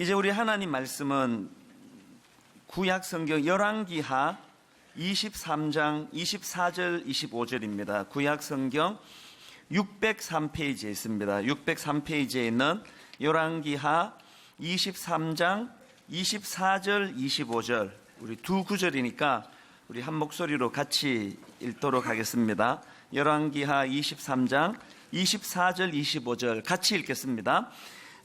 이제 우리 하나님 말씀은 구약 성경 열왕기하 23장 24절 25절입니다. 구약 성경 603페이지에 있습니다. 603페이지에 있는 열왕기하 23장 24절 25절, 우리 두 구절이니까 우리 한 목소리로 같이 읽도록 하겠습니다. 열왕기하 23장 24절 25절 같이 읽겠습니다.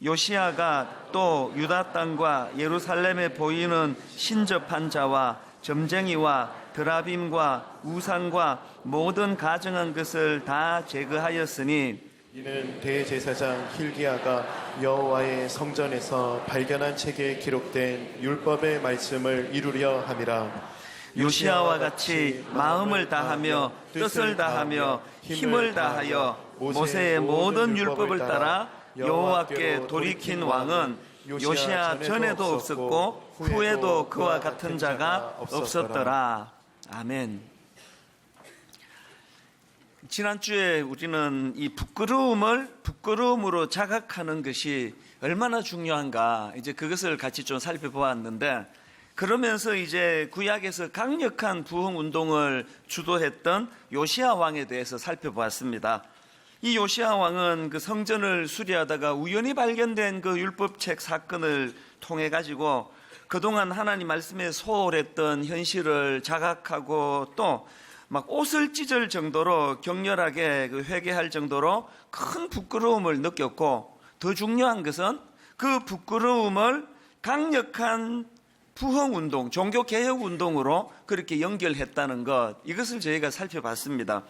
요시야가 또 유다 땅과 예루살렘에 보이는 신접한 자와 점쟁이와 드라빔과 우상과 모든 가증한 것을 다 제거하였으니 이는 대제사장 hil기야가 여호와의 성전에서 발견한 책에 기록된 율법의 말씀을 이루려 함이라. 요시야와 같이 마음을 다하며 뜻을 다하며 힘을 다하여 모세의 모든 율법을 따라 여호와께 돌이킨 왕은 요시야 전에도 없었고 후에도 그와 같은 자가 없었더라. 아멘. 지난주에 우리는 이 부끄러움으로 자각하는 것이 얼마나 중요한가, 이제 그것을 같이 좀 살펴보았는데, 그러면서 이제 구약에서 강력한 부흥 운동을 주도했던 요시야 왕에 대해서 살펴보았습니다. 이 요시야 왕은 그 성전을 수리하다가 우연히 발견된 그 율법책 사건을 통해 가지고 그동안 하나님 말씀에 소홀했던 현실을 자각하고 또 막 옷을 찢을 정도로 격렬하게 회개할 정도로 큰 부끄러움을 느꼈고, 더 중요한 것은 그 부끄러움을 강력한 부흥운동, 종교개혁운동으로 그렇게 연결했다는 것, 이것을 저희가 살펴봤습니다.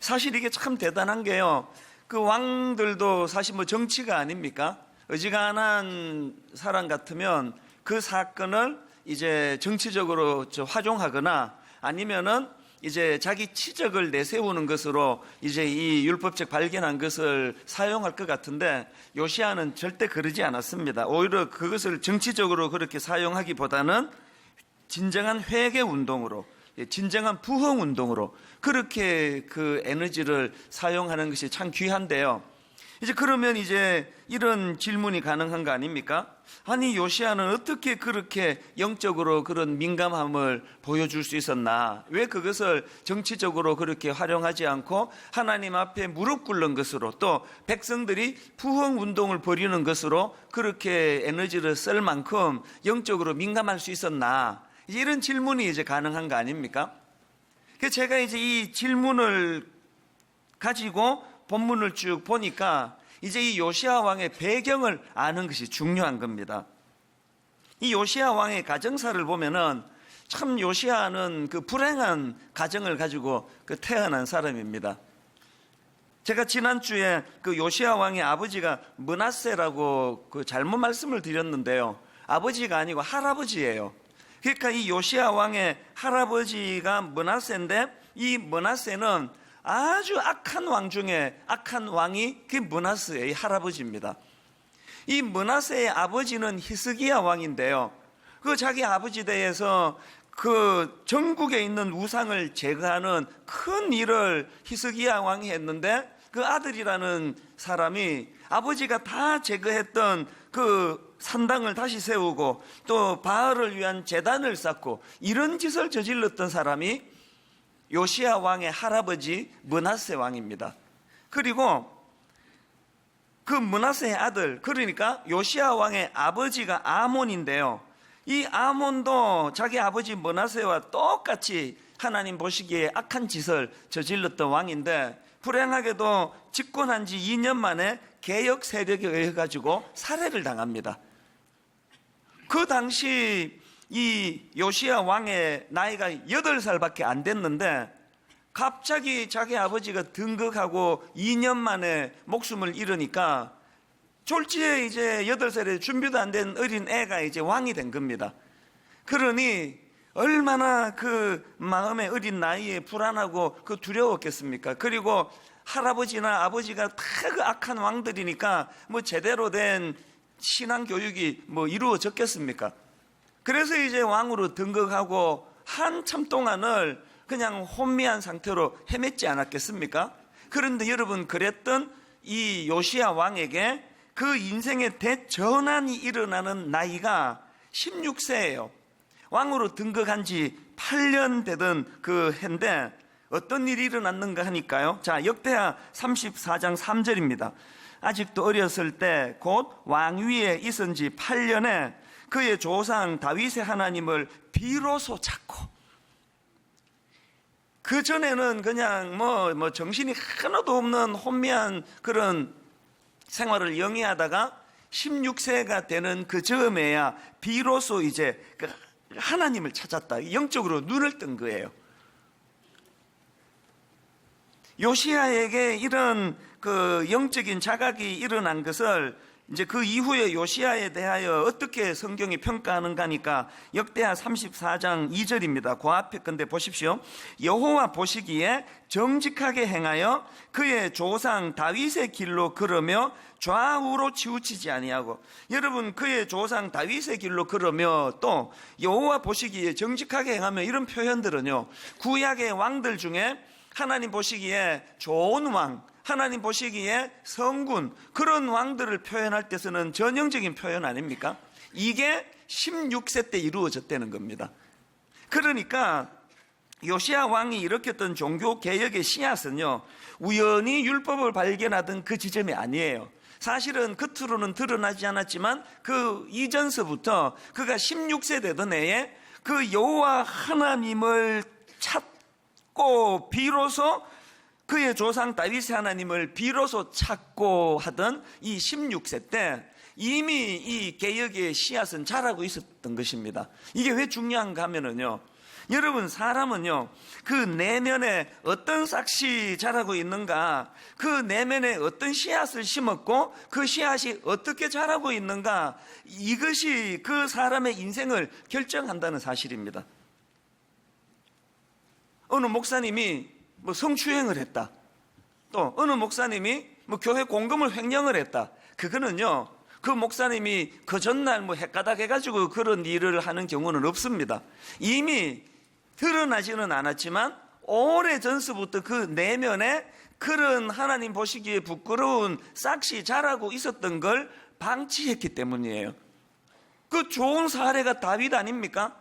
사실 이게 참 대단한 게요, 그 왕들도 사실 뭐 정치가 아닙니까? 어지간한 사람 같으면 그 사건을 이제 정치적으로 활용하거나 아니면은 이제 자기 치적을 내세우는 것으로 이제 이 율법책 발견한 것을 사용할 것 같은데, 요시야는 절대 그러지 않았습니다. 오히려 그것을 정치적으로 그렇게 사용하기보다는 진정한 회개 운동으로, 진정한 부흥 운동으로 그렇게 그 에너지를 사용하는 것이 참 귀한데요. 이제 그러면 이제 이런 질문이 가능한 거 아닙니까? 아니, 요시야는 어떻게 그렇게 영적으로 그런 민감함을 보여줄 수 있었나? 왜 그것을 정치적으로 그렇게 활용하지 않고 하나님 앞에 무릎 꿇는 것으로, 또 백성들이 부흥 운동을 벌이는 것으로 그렇게 에너지를 쓸 만큼 영적으로 민감할 수 있었나? 이런 질문이 이제 가능한 거 아닙니까? 그래서 제가 이제 이 질문을 가지고 본문을 쭉 보니까 이제 이 요시야 왕의 배경을 아는 것이 중요한 겁니다. 이 요시야 왕의 가정사를 보면은 참 요시야는 그 불행한 가정을 가지고 그 태어난 사람입니다. 제가 지난주에 그 요시야 왕의 아버지가 므낫세라고 그 잘못 말씀을 드렸는데요, 아버지가 아니고 할아버지예요. 그러니까 이 요시야 왕의 할아버지가 므낫세인데, 이 므낫세는 아주 악한 왕 중에 악한 왕이 그 므낫세의 할아버지입니다. 이 므낫세의 아버지는 히스기야 왕인데요, 그 자기 아버지 대에서 그 전국에 있는 우상을 제거하는 큰 일을 히스기야 왕이 했는데, 그 아들이라는 사람이 아버지가 다 제거했던 그 산당을 다시 세우고 또 바알을 위한 제단을 쌓고 이런 짓을 저질렀던 사람이 요시야 왕의 할아버지 므낫세 왕입니다. 그리고 그 므낫세의 아들, 그러니까 요시야 왕의 아버지가 아몬인데요, 이 아몬도 자기 아버지 므낫세와 똑같이 하나님 보시기에 악한 짓을 저질렀던 왕인데, 불행하게도 집권한 지 2년 만에 개역 세력에 의해 가지고 살해를 당합니다. 그 당시 이 요시야 왕의 나이가 8살밖에 안 됐는데, 갑자기 자기 아버지가 등극하고 2년 만에 목숨을 잃으니까 졸지에 이제 8살에 준비도 안 된 어린 애가 이제 왕이 된 겁니다. 그러니 얼마나 그 마음의 어린 나이에 불안하고 그 두려웠겠습니까? 그리고 할아버지나 아버지가 다 그 악한 왕들이니까 뭐 제대로 된 신앙 교육이 뭐 이루어졌겠습니까? 그래서 이제 왕으로 등극하고 한참 동안을 그냥 혼미한 상태로 헤맸지 않았겠습니까? 그런데 여러분, 그랬던 이 요시야 왕에게 그 인생의 대전환이 일어나는 나이가 16세예요. 왕으로 등극한 지 8년 되던 그 해인데 어떤 일이 일어났는가 하니까요. 자, 역대하 34장 3절입니다. 아직도 어렸을 때 곧 왕위에 있은 지 8년에 그의 조상 다윗의 하나님을 비로소 찾고, 그 전에는 그냥 뭐 정신이 하나도 없는 혼미한 그런 생활을 영위하다가 16세가 되는 그 즈음에야 비로소 이제 그 하나님을 찾았다. 영적으로 눈을 뜬 거예요. 요시야에게 이런 그 영적인 자각이 일어난 것을 이제 그 이후에 요시야에 대하여 어떻게 성경이 평가하는가 하니까 역대하 34장 2절입니다. 그 앞에 건데 보십시오. 여호와 보시기에 정직하게 행하여 그의 조상 다윗의 길로 걸으며 좌우로 치우치지 아니하고, 여러분 그의 조상 다윗의 길로 걸으며 또 여호와 보시기에 정직하게 행하며 이런 표현들은요, 구약의 왕들 중에 하나님 보시기에 좋은 왕, 하나님 보시기에 성군, 그런 왕들을 표현할 때 쓰는 전형적인 표현 아닙니까? 이게 16세 때 이루어졌다는 겁니다. 그러니까 요시야 왕이 일으켰던 종교 개혁의 씨앗은요, 우연히 율법을 발견하던 그 지점이 아니에요. 사실은 겉으로는 드러나지 않았지만 그 이전서부터 그가 16세 되던 해에 그 여호와 하나님을 찾고 비로소 그의 조상 다윗의 하나님을 비로소 찾고 하던 이 16세 때 이미 이 개혁의 씨앗은 자라고 있었던 것입니다. 이게 왜 중요한가 하면은요, 여러분 사람은요, 그 내면에 어떤 싹이 자라고 있는가, 그 내면에 어떤 씨앗을 심었고 그 씨앗이 어떻게 자라고 있는가, 이것이 그 사람의 인생을 결정한다는 사실입니다. 어느 목사님이 성추행을 했다, 또 어느 목사님이 교회 공금을 횡령을 했다, 그거는요 그 목사님이 그 전날 헷가닥 해가지고 그런 일을 하는 경우는 없습니다. 이미 드러나지는 않았지만 오래전서부터 그 내면에 그런 하나님 보시기에 부끄러운 싹이 자라고 있었던 걸 방치했기 때문이에요. 그 좋은 사례가 다윗 아닙니까?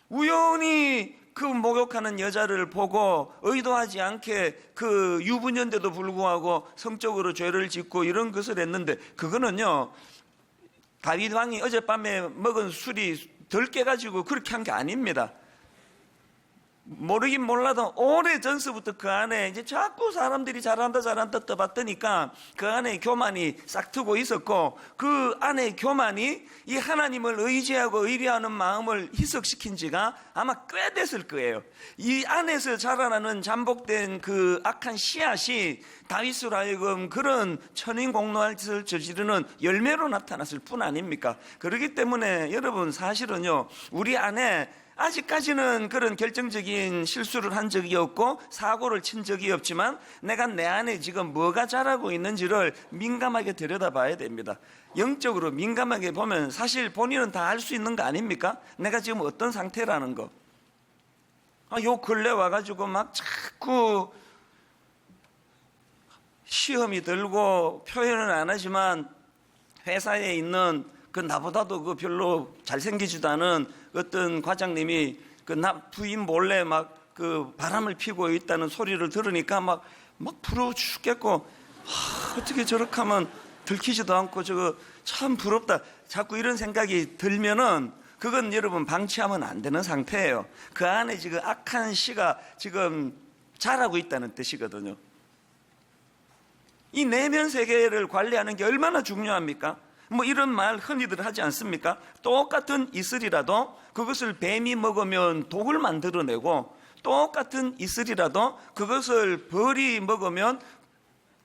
우연히 그 목욕하는 여자를 보고 의도하지 않게 그 유부녀인데도 불구하고 성적으로 죄를 짓고 이런 것을 했는데, 그거는요 다윗 왕이 어젯밤에 먹은 술이 덜 깨가지고 그렇게 한 게 아닙니다. 모르긴 몰라도 오래전서부터 그 안에 이제 자꾸 사람들이 잘한다 떠봤더니까 그 안에 교만이 싹트고 있었고, 그 안에 교만이 이 하나님을 의지하고 의뢰하는 마음을 희석시킨 지가 아마 꽤 됐을 거예요. 이 안에서 자라나는 잠복된 그 악한 씨앗이 다윗으로 하여금 그런 천인공노할 짓을 저지르는 열매로 나타났을 뿐 아닙니까? 그렇기 때문에 여러분 사실은요, 우리 안에 아직까지는 그런 결정적인 실수를 한 적이 없고 사고를 친 적이 없지만 내가 내 안에 지금 뭐가 자라고 있는지를 민감하게 들여다봐야 됩니다. 영적으로 민감하게 보면 사실 본인은 다 알 수 있는 거 아닙니까? 내가 지금 어떤 상태라는 거. 요 근래 와가지고 막 자꾸 시험이 들고 표현은 안 하지만 회사에 있는 그 나보다도 그 별로 잘생기지도 않은 어떤 과장님이 그 나 부인 몰래 막 그 바람을 피고 있다는 소리를 들으니까 막 부러워 죽겠고, 어떻게 저렇게 하면 들키지도 않고 저거 참 부럽다, 자꾸 이런 생각이 들면은 그건 여러분 방치하면 안 되는 상태예요. 그 안에 지금 악한 씨가 지금 자라고 있다는 뜻이거든요. 이 내면 세계를 관리하는 게 얼마나 중요합니까? 이런 말 흔히들 하지 않습니까? 똑같은 이슬이라도 그것을 뱀이 먹으면 독을 만들어내고, 똑같은 이슬이라도 그것을 벌이 먹으면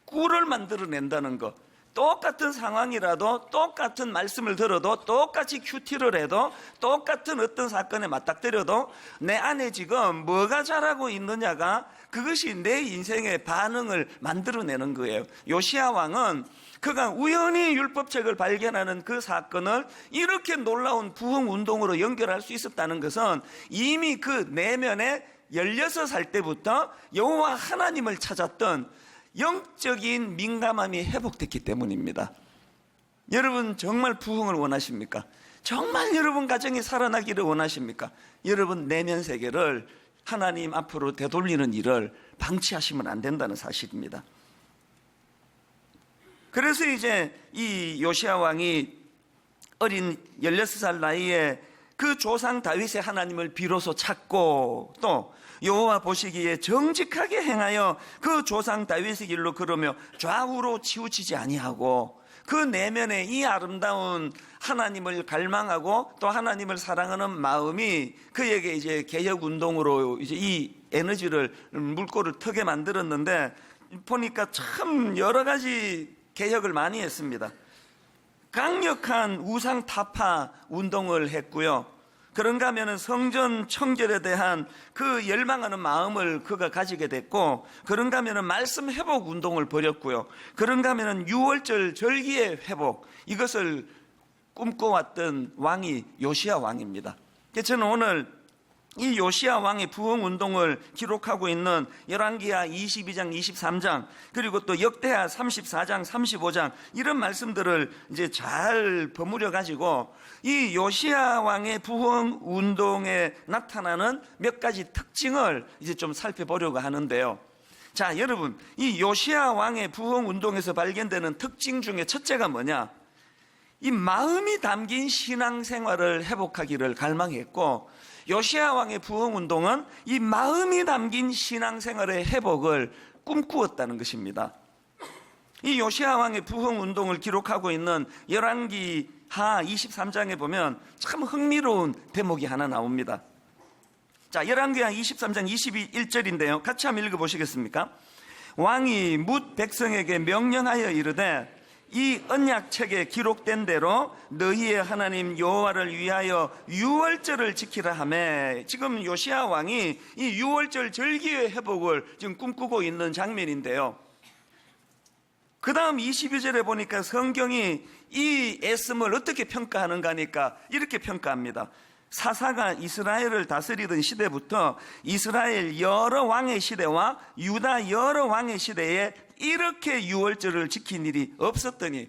꿀을 만들어낸다는 것. 똑같은 상황이라도 똑같은 말씀을 들어도 똑같이 큐티를 해도 똑같은 어떤 사건에 맞닥뜨려도 내 안에 지금 뭐가 자라고 있느냐가 그것이 내 인생의 반응을 만들어내는 거예요. 요시야 왕은 그가 우연히 율법책을 발견하는 그 사건을 이렇게 놀라운 부흥운동으로 연결할 수 있었다는 것은 이미 그 내면에 16살 때부터 여호와 하나님을 찾았던 영적인 민감함이 회복됐기 때문입니다. 여러분 정말 부흥을 원하십니까? 정말 여러분 가정이 살아나기를 원하십니까? 여러분 내면 세계를 하나님 앞으로 되돌리는 일을 방치하시면 안 된다는 사실입니다. 그래서 이제 이 요시야 왕이 어린 16살 나이에 그 조상 다윗의 하나님을 비로소 찾고 또 여호와 보시기에 정직하게 행하여 그 조상 다윗의 길로 걸으며 좌우로 치우치지 아니하고 그 내면에 이 아름다운 하나님을 갈망하고 또 하나님을 사랑하는 마음이 그에게 이제 개혁 운동으로 이제 이 에너지를 물꼬를 트게 만들었는데 보니까 참 여러 가지 개혁을 많이 했습니다. 강력한 우상 타파 운동을 했고요. 그런가 하면 성전 청결에 대한 그 열망하는 마음을 그가 가지게 됐고, 그런가 하면 말씀 회복 운동을 벌였고요. 그런가 하면 유월절 절기의 회복, 이것을 꿈꿔왔던 왕이 요시야 왕입니다. 그래서 저는 오늘 이 요시야 왕의 부흥 운동을 기록하고 있는 열왕기하 22장, 23장, 그리고 또 역대하 34장, 35장 이런 말씀들을 이제 잘 버무려 가지고 이 요시야 왕의 부흥 운동에 나타나는 몇 가지 특징을 이제 좀 살펴보려고 하는데요. 자, 여러분, 이 요시야 왕의 부흥 운동에서 발견되는 특징 중에 첫째가 뭐냐? 이 마음이 담긴 신앙생활을 회복하기를 갈망했고, 요시야 왕의 부흥 운동은 이 마음이 담긴 신앙생활의 회복을 꿈꾸었다는 것입니다. 이 요시야 왕의 부흥 운동을 기록하고 있는 열왕기하 23장에 보면 참 흥미로운 대목이 하나 나옵니다. 자, 열왕기하 23장 21절인데요. 같이 한번 읽어보시겠습니까? 왕이 뭇 백성에게 명령하여 이르되 이 언약책에 기록된 대로 너희의 하나님 여호와를 위하여 유월절을 지키라 하매, 지금 요시야 왕이 이 유월절 절기의 회복을 지금 꿈꾸고 있는 장면인데요. 그 다음 22절에 보니까 성경이 이 애씀을 어떻게 평가하는가 하니까 이렇게 평가합니다. 사사가 이스라엘을 다스리던 시대부터 이스라엘 여러 왕의 시대와 유다 여러 왕의 시대에 이렇게 유월절을 지킨 일이 없었더니,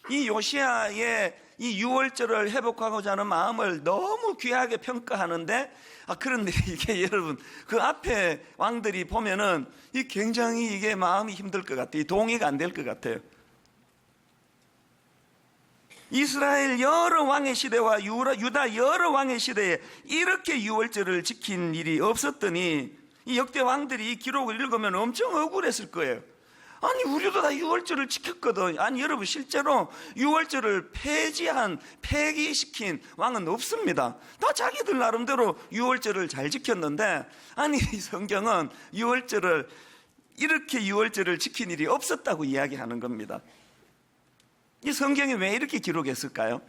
이 요시야의 이 유월절을 회복하고자 하는 마음을 너무 귀하게 평가하는데, 그런데 이게 여러분 그 앞에 왕들이 보면은 이 굉장히 이게 마음이 힘들 것 같아요. 동의가 안 될 것 같아요. 이스라엘 여러 왕의 시대와 유다 여러 왕의 시대에 이렇게 유월절을 지킨 일이 없었더니, 이 역대 왕들이 이 기록을 읽으면 엄청 억울했을 거예요. 아니, 우리도 다 유월절을 지켰거든. 아니, 여러분, 실제로 유월절을 폐기시킨 왕은 없습니다. 다 자기들 나름대로 유월절을 잘 지켰는데, 아니, 성경은 이렇게 유월절을 지킨 일이 없었다고 이야기하는 겁니다. 이 성경이 왜 이렇게 기록했을까요?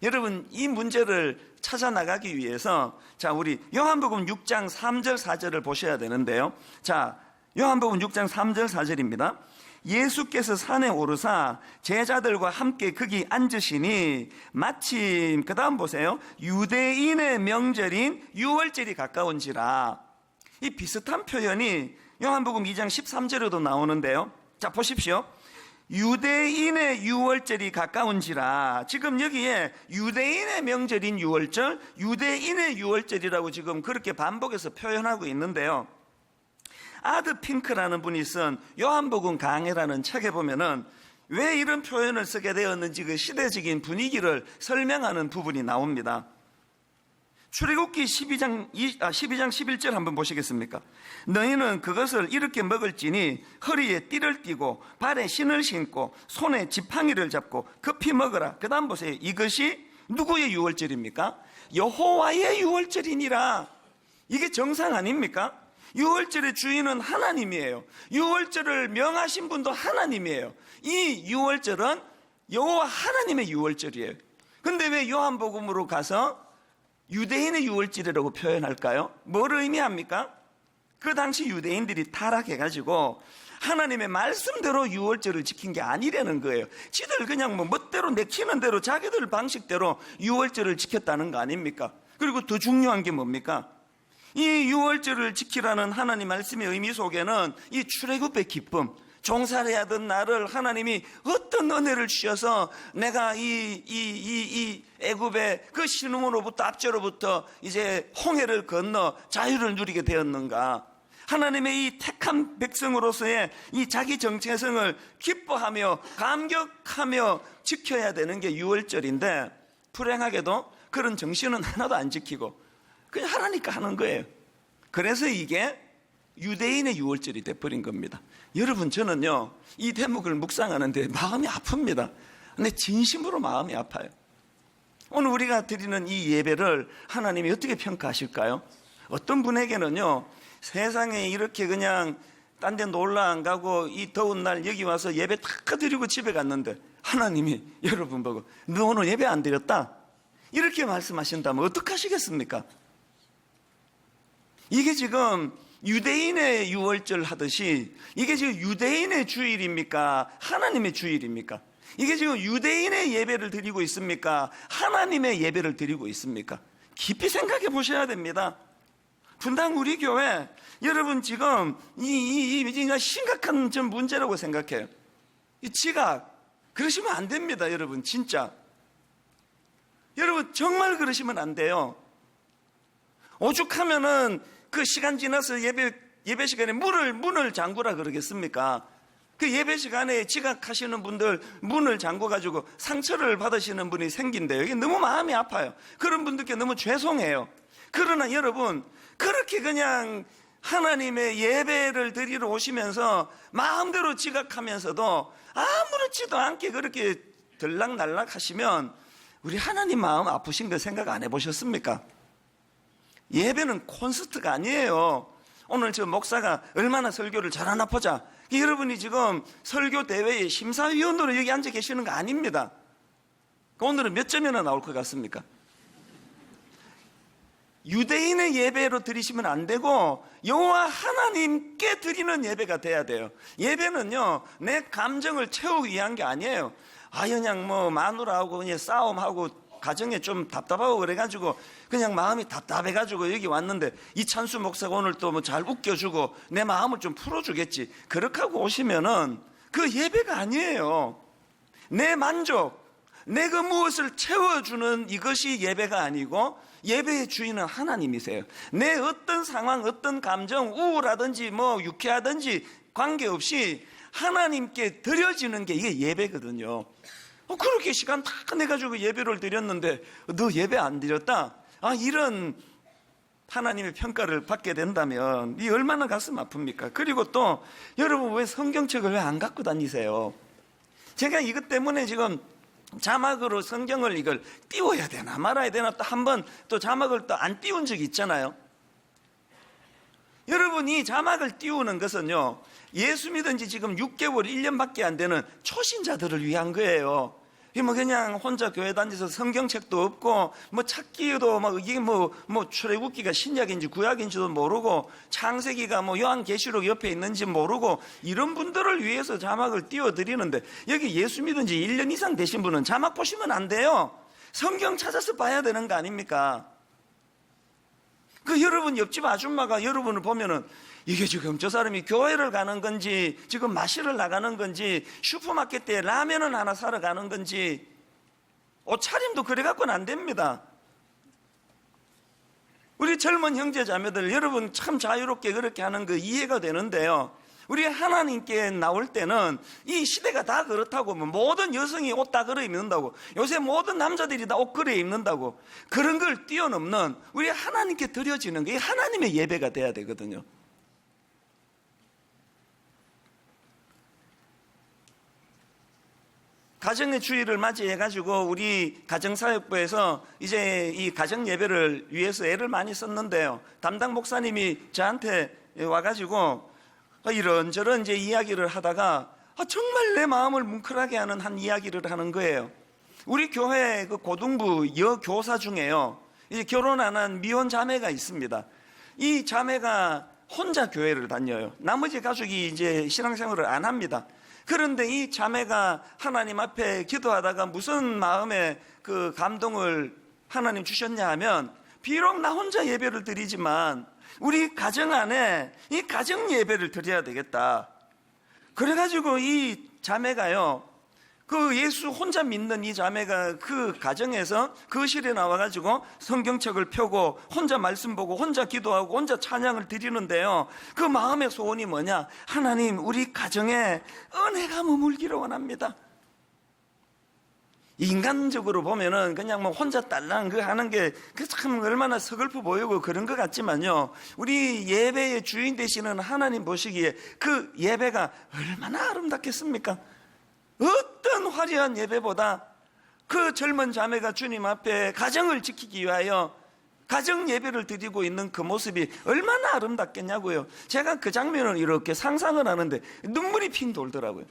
여러분, 이 문제를 찾아나가기 위해서 자, 우리 요한복음 6장 3절 4절을 보셔야 되는데요. 자, 요한복음 6장 3절 4절입니다. 예수께서 산에 오르사 제자들과 함께 거기 앉으시니 마침, 그 다음 보세요, 유대인의 명절인 유월절이 가까운지라. 이 비슷한 표현이 요한복음 2장 13절에도 나오는데요. 자, 보십시오. 유대인의 유월절이 가까운지라. 지금 여기에 유대인의 명절인 유월절, 유대인의 유월절이라고 지금 그렇게 반복해서 표현하고 있는데요. 아드 핑크라는 분이 쓴 요한복음 강해라는 책에 보면은 왜 이런 표현을 쓰게 되었는지 그 시대적인 분위기를 설명하는 부분이 나옵니다. 출애굽기 12장 11절 한번 보시겠습니까? 너희는 그것을 이렇게 먹을지니 허리에 띠를 띠고 발에 신을 신고 손에 지팡이를 잡고 급히 먹으라. 그 다음 보세요. 이것이 누구의 유월절입니까? 여호와의 유월절이니라. 이게 정상 아닙니까? 유월절의 주인은 하나님이에요. 유월절을 명하신 분도 하나님이에요. 이 유월절은 여호와 하나님의 유월절이에요. 근데 왜 요한복음으로 가서 유대인의 유월절이라고 표현할까요? 뭘 의미합니까? 그 당시 유대인들이 타락해가지고 하나님의 말씀대로 유월절을 지킨 게 아니라는 거예요. 지들 그냥 멋대로 내키는 대로 자기들 방식대로 유월절을 지켰다는 거 아닙니까? 그리고 더 중요한 게 뭡니까? 이 유월절을 지키라는 하나님 말씀의 의미 속에는 이 출애굽의 기쁨, 종살이 하던 나를 하나님이 어떤 은혜를 주셔서 내가 이 애굽의 그 신음으로부터 압제로부터 이제 홍해를 건너 자유를 누리게 되었는가. 하나님의 이 택한 백성으로서의 이 자기 정체성을 기뻐하며 감격하며 지켜야 되는 게 유월절인데, 불행하게도 그런 정신은 하나도 안 지키고 그냥 하라니까 하는 거예요. 그래서 이게 유대인의 유월절이 돼버린 겁니다. 여러분, 저는요 이 대목을 묵상하는데 마음이 아픕니다. 근데 진심으로 마음이 아파요. 오늘 우리가 드리는 이 예배를 하나님이 어떻게 평가하실까요? 어떤 분에게는요, 세상에 이렇게 그냥 딴 데 놀러 안 가고 이 더운 날 여기 와서 예배 다 드리고 집에 갔는데 하나님이 여러분 보고 너 오늘 예배 안 드렸다 이렇게 말씀하신다면 어떡하시겠습니까? 이게 지금 유대인의 유월절 하듯이 이게 지금 유대인의 주일입니까? 하나님의 주일입니까? 이게 지금 유대인의 예배를 드리고 있습니까? 하나님의 예배를 드리고 있습니까? 깊이 생각해 보셔야 됩니다. 분당 우리 교회, 여러분 지금 이 심각한 좀 문제라고 생각해요. 이 지각, 그러시면 안 됩니다, 여러분. 진짜 여러분 정말 그러시면 안 돼요. 오죽하면은 그 시간 지나서 예배 시간에 문을 잠그라 그러겠습니까? 그 예배 시간에 지각하시는 분들 문을 잠궈 가지고 상처를 받으시는 분이 생긴대요. 이게 너무 마음이 아파요. 그런 분들께 너무 죄송해요. 그러나 여러분, 그렇게 그냥 하나님의 예배를 드리러 오시면서 마음대로 지각하면서도 아무렇지도 않게 그렇게 들락날락 하시면 우리 하나님 마음 아프신 거 생각 안 해보셨습니까? 예배는 콘서트가 아니에요. 오늘 저 목사가 얼마나 설교를 잘하나 보자, 여러분이 지금 설교 대회의 심사위원으로 여기 앉아 계시는 거 아닙니다. 오늘은 몇 점이나 나올 것 같습니까? 유대인의 예배로 드리시면 안 되고 여호와 하나님께 드리는 예배가 돼야 돼요. 예배는요 내 감정을 채우기 위한 게 아니에요. 그냥 뭐 마누라하고 그냥 싸움하고 가정에 좀 답답하고 그래가지고 그냥 마음이 답답해가지고 여기 왔는데 이찬수 목사가 오늘 또 뭐 잘 웃겨주고 내 마음을 좀 풀어주겠지, 그렇게 하고 오시면은 그 예배가 아니에요. 내 만족, 내가 무엇을 채워주는 이것이 예배가 아니고 예배의 주인은 하나님이세요. 내 어떤 상황, 어떤 감정, 우울하든지 뭐 유쾌하든지 관계없이 하나님께 드려지는 게 이게 예배거든요. 그렇게 시간 다 내가지고 예배를 드렸는데 너 예배 안 드렸다? 이런 하나님의 평가를 받게 된다면 이 얼마나 가슴 아픕니까? 그리고 또 여러분, 왜 성경책을 왜 안 갖고 다니세요? 제가 이것 때문에 지금 자막으로 성경을 이걸 띄워야 되나 말아야 되나 또 한 번 또 자막을 또 안 띄운 적이 있잖아요. 여러분이 자막을 띄우는 것은요, 예수 믿은 지 지금 6개월, 1년밖에 안 되는 초신자들을 위한 거예요. 뭐 그냥 혼자 교회 다니면서 성경책도 없고 뭐 찾기도 막 이게 뭐 출애굽기가 신약인지 구약인지도 모르고 창세기가 뭐 요한계시록 옆에 있는지 모르고 이런 분들을 위해서 자막을 띄워드리는데, 여기 예수 믿은 지 1년 이상 되신 분은 자막 보시면 안 돼요. 성경 찾아서 봐야 되는 거 아닙니까? 여러분 옆집 아줌마가 여러분을 보면은 이게 지금 저 사람이 교회를 가는 건지 지금 마시러 나가는 건지 슈퍼마켓에 라면을 하나 사러 가는 건지 옷차림도 그래 갖고는 안 됩니다. 우리 젊은 형제 자매들, 여러분 참 자유롭게 그렇게 하는 거 이해가 되는데요, 우리 하나님께 나올 때는 이 시대가 다 그렇다고, 모든 여성이 옷 다 그래 입는다고, 요새 모든 남자들이 다 옷 그래 입는다고, 그런 걸 뛰어넘는 우리 하나님께 드려지는 게 하나님의 예배가 돼야 되거든요. 가정의 주일을 맞이해가지고 우리 가정사역부에서 이제 이 가정 예배를 위해서 애를 많이 썼는데요, 담당 목사님이 저한테 와가지고 이런저런 이제 이야기를 하다가 정말 내 마음을 뭉클하게 하는 한 이야기를 하는 거예요. 우리 교회 그 고등부 여교사 중에요, 이제 결혼 안 한 미혼 자매가 있습니다. 이 자매가 혼자 교회를 다녀요. 나머지 가족이 이제 신앙생활을 안 합니다. 그런데 이 자매가 하나님 앞에 기도하다가 무슨 마음에 그 감동을 하나님 주셨냐 하면, 비록 나 혼자 예배를 드리지만 우리 가정 안에 이 가정 예배를 드려야 되겠다. 그래가지고 이 자매가요, 그 예수 혼자 믿는 이 자매가 그 가정에서 거실에 나와가지고 성경책을 펴고 혼자 말씀 보고 혼자 기도하고 혼자 찬양을 드리는데요, 그 마음의 소원이 뭐냐? 하나님, 우리 가정에 은혜가 머물기를 원합니다. 인간적으로 보면은 그냥 뭐 혼자 딸랑 그 하는 게 참 얼마나 서글퍼 보이고 그런 것 같지만요, 우리 예배의 주인 되시는 하나님 보시기에 그 예배가 얼마나 아름답겠습니까? 어떤 화려한 예배보다 그 젊은 자매가 주님 앞에 가정을 지키기 위하여 가정 예배를 드리고 있는 그 모습이 얼마나 아름답겠냐고요. 제가 그 장면을 이렇게 상상을 하는데 눈물이 핑 돌더라고요.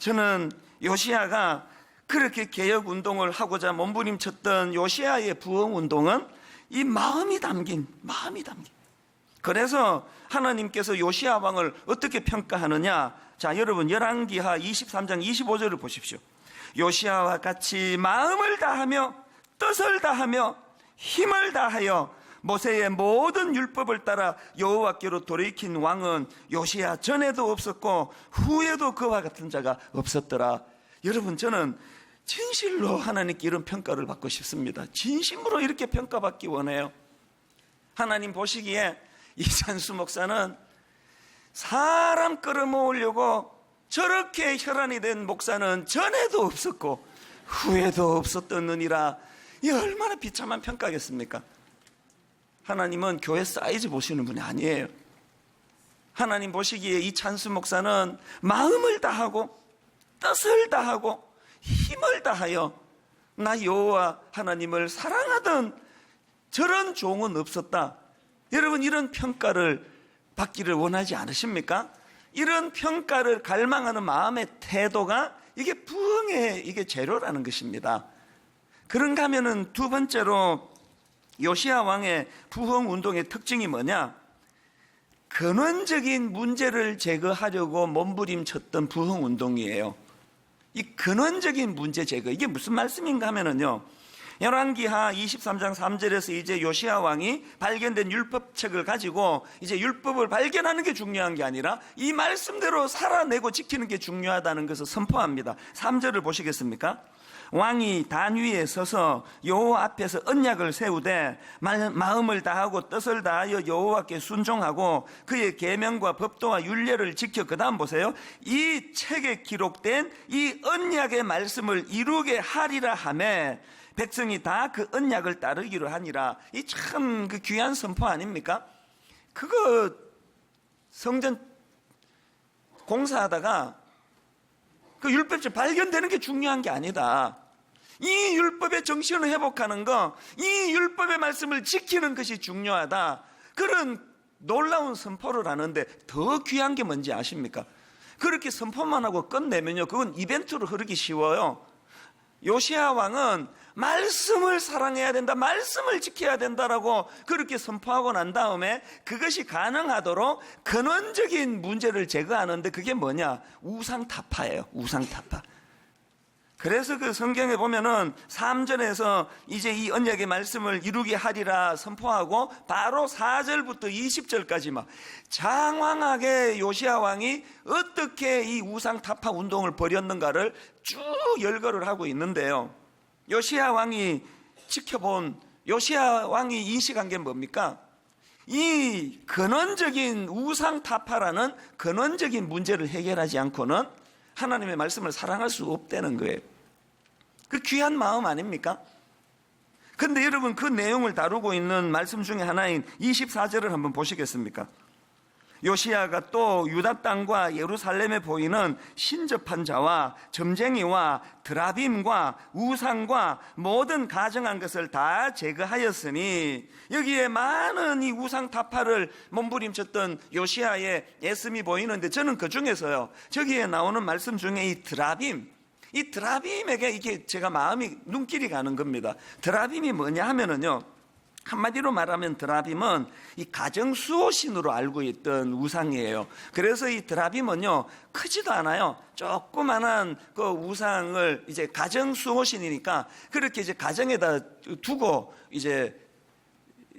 저는 요시야가 그렇게 개혁 운동을 하고자 몸부림쳤던 요시야의 부흥 운동은 이 마음이 담긴. 그래서 하나님께서 요시야 왕을 어떻게 평가하느냐? 자, 여러분 열왕기하 23장 25절을 보십시오. 요시야와 같이 마음을 다하며 뜻을 다하며 힘을 다하여 모세의 모든 율법을 따라 여호와께로 돌이킨 왕은 요시야 전에도 없었고 후에도 그와 같은 자가 없었더라. 여러분, 저는 진실로 하나님께 이런 평가를 받고 싶습니다. 진심으로 이렇게 평가받기 원해요. 하나님 보시기에 이찬수 목사는 사람 끌어모으려고 저렇게 혈안이 된 목사는 전에도 없었고 후에도 없었더느니라. 이 얼마나 비참한 평가겠습니까? 하나님은 교회 사이즈 보시는 분이 아니에요. 하나님 보시기에 이찬수 목사는 마음을 다하고 뜻을 다하고 힘을 다하여 나 여호와 하나님을 사랑하던 저런 종은 없었다. 여러분, 이런 평가를 받기를 원하지 않으십니까? 이런 평가를 갈망하는 마음의 태도가 이게 부흥의 이게 재료라는 것입니다. 그런가 하면은 두 번째로 요시야 왕의 부흥 운동의 특징이 뭐냐? 근원적인 문제를 제거하려고 몸부림쳤던 부흥 운동이에요. 이 근원적인 문제 제거, 이게 무슨 말씀인가 하면은요, 열왕기하 23장 3절에서 이제 요시야 왕이 발견된 율법책을 가지고 이제 율법을 발견하는 게 중요한 게 아니라 이 말씀대로 살아내고 지키는 게 중요하다는 것을 선포합니다. 3절을 보시겠습니까? 왕이 단 위에 서서 여호와 앞에서 언약을 세우되 마음을 다하고 뜻을 다하여 여호와께 순종하고 그의 계명과 법도와 율례를 지켜, 그 다음 보세요, 이 책에 기록된 이 언약의 말씀을 이루게 하리라 하매 백성이 다 그 언약을 따르기로 하니라. 이 참 그 귀한 선포 아닙니까? 그거 성전 공사하다가 그 율법책 발견되는 게 중요한 게 아니다. 이 율법의 정신을 회복하는 거, 이 율법의 말씀을 지키는 것이 중요하다. 그런 놀라운 선포를 하는데 더 귀한 게 뭔지 아십니까? 그렇게 선포만 하고 끝내면요, 그건 이벤트로 흐르기 쉬워요. 요시야 왕은 말씀을 사랑해야 된다, 말씀을 지켜야 된다라고 그렇게 선포하고 난 다음에 그것이 가능하도록 근원적인 문제를 제거하는데 그게 뭐냐? 우상타파예요. 우상타파. 그래서 그 성경에 보면은 3절에서 이제 이 언약의 말씀을 이루게 하리라 선포하고 바로 4절부터 20절까지 막 장황하게 요시야 왕이 어떻게 이 우상타파 운동을 벌였는가를 쭉 열거를 하고 있는데요, 요시야 왕이 지켜본, 요시야 왕이 인식한 게 뭡니까? 이 근원적인 우상타파라는 근원적인 문제를 해결하지 않고는 하나님의 말씀을 사랑할 수 없다는 거예요. 그 귀한 마음 아닙니까? 근데 여러분, 그 내용을 다루고 있는 말씀 중에 하나인 24절을 한번 보시겠습니까? 요시야가 또 유다 땅과 예루살렘에 보이는 신접한 자와 점쟁이와 드라빔과 우상과 모든 가증한 것을 다 제거하였으니, 여기에 많은 이 우상 타파를 몸부림쳤던 요시야의 애씀이 보이는데, 저는 그 중에서요, 저기에 나오는 말씀 중에 이 드라빔에게 이게 제가 마음이 눈길이 가는 겁니다. 드라빔이 뭐냐 하면은요, 한마디로 말하면 드라빔은 이 가정 수호신으로 알고 있던 우상이에요. 그래서 이 드라빔은요, 크지도 않아요. 조그만한 그 우상을 이제 가정 수호신이니까 그렇게 이제 가정에다 두고 이제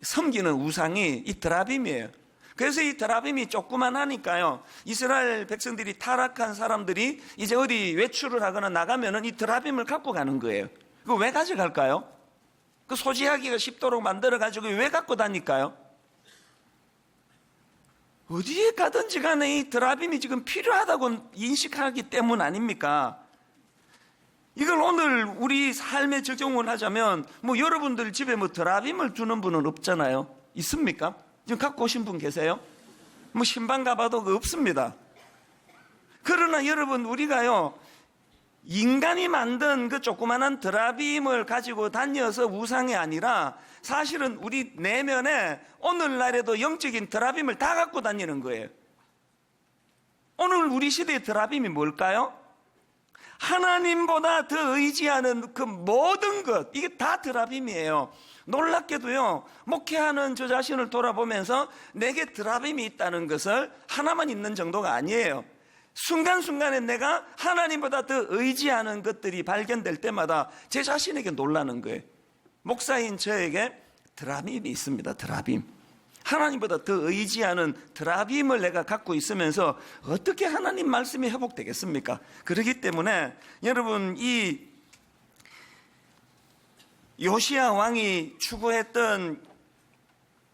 섬기는 우상이 이 드라빔이에요. 그래서 이 드라빔이 조그만하니까요, 이스라엘 백성들이 타락한 사람들이 이제 어디 외출을 하거나 나가면은 이 드라빔을 갖고 가는 거예요. 그거 왜 가져갈까요? 그 소지하기가 쉽도록 만들어가지고 왜 갖고 다닐까요? 어디에 가든지 간에 이 드라빔이 지금 필요하다고 인식하기 때문 아닙니까? 이걸 오늘 우리 삶에 적용을 하자면, 뭐 여러분들 집에 뭐 드라빔을 두는 분은 없잖아요. 있습니까? 지금 갖고 오신 분 계세요? 뭐 신방 가봐도 없습니다. 그러나 여러분, 우리가요, 인간이 만든 그 조그만한 드라빔을 가지고 다녀서 우상이 아니라 사실은 우리 내면에 오늘날에도 영적인 드라빔을 다 갖고 다니는 거예요. 오늘 우리 시대의 드라빔이 뭘까요? 하나님보다 더 의지하는 그 모든 것, 이게 다 드라빔이에요. 놀랍게도요, 목회하는 저 자신을 돌아보면서 내게 드라빔이 있다는 것을 하나만 있는 정도가 아니에요. 순간순간에 내가 하나님보다 더 의지하는 것들이 발견될 때마다 제 자신에게 놀라는 거예요. 목사인 저에게 드라빔이 있습니다. 드라빔. 하나님보다 더 의지하는 드라빔을 내가 갖고 있으면서 어떻게 하나님 말씀이 회복되겠습니까? 그렇기 때문에 여러분, 이 요시야 왕이 추구했던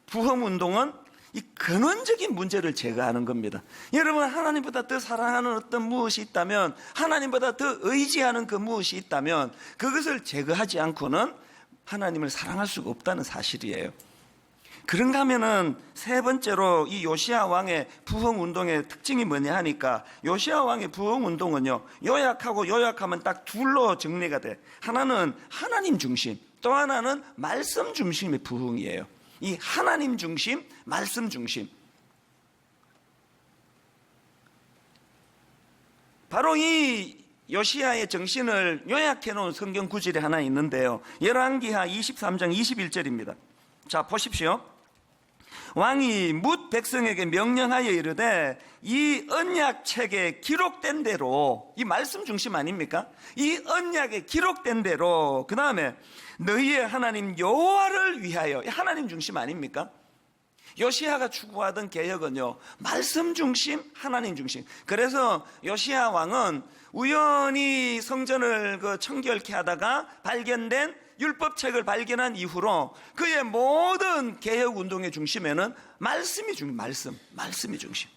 부흥운동은 이 근원적인 문제를 제거하는 겁니다. 여러분, 하나님보다 더 사랑하는 어떤 무엇이 있다면, 하나님보다 더 의지하는 그 무엇이 있다면 그것을 제거하지 않고는 하나님을 사랑할 수가 없다는 사실이에요. 그런가 하면은 세 번째로 이 요시야 왕의 부흥운동의 특징이 뭐냐 하니까, 요시야 왕의 부흥운동은요, 요약하면 딱 둘로 정리가 돼. 하나는 하나님 중심, 또 하나는 말씀 중심의 부흥이에요. 이 하나님 중심, 말씀 중심. 바로 이 요시야의 정신을 요약해 놓은 성경 구절이 하나 있는데요, 열왕기하 23장 21절입니다. 자, 보십시오. 왕이 뭇 백성에게 명령하여 이르되 이 언약책에 기록된 대로, 이 말씀 중심 아닙니까? 이 언약에 기록된 대로, 그 다음에 너희의 하나님 여호와를 위하여, 하나님 중심 아닙니까? 요시야가 추구하던 개혁은요, 말씀 중심, 하나님 중심. 그래서 요시야 왕은 우연히 성전을 청결케 하다가 발견된 율법책을 발견한 이후로 그의 모든 개혁 운동의 중심에는 말씀이 중심, 말씀이 중심.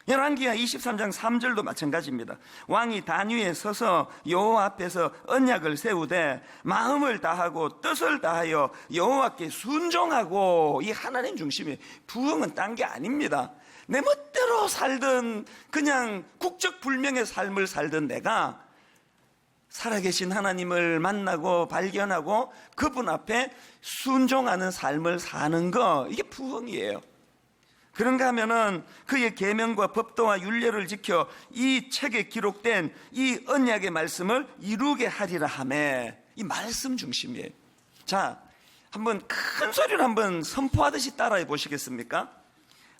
열왕기하 23장 3절도 마찬가지입니다. 왕이 단 위에 서서 여호와 앞에서 언약을 세우되 마음을 다하고 뜻을 다하여 여호와께 순종하고, 이 하나님 중심이, 부흥은 딴 게 아닙니다. 내 멋대로 살던, 그냥 국적불명의 삶을 살던 내가 살아계신 하나님을 만나고 발견하고 그분 앞에 순종하는 삶을 사는 거, 이게 부흥이에요. 그런가 하면은 그의 계명과 법도와 율례를 지켜 이 책에 기록된 이 언약의 말씀을 이루게 하리라 하매, 이 말씀 중심이에요. 자, 한번 큰 소리로 한번 선포하듯이 따라해 보시겠습니까?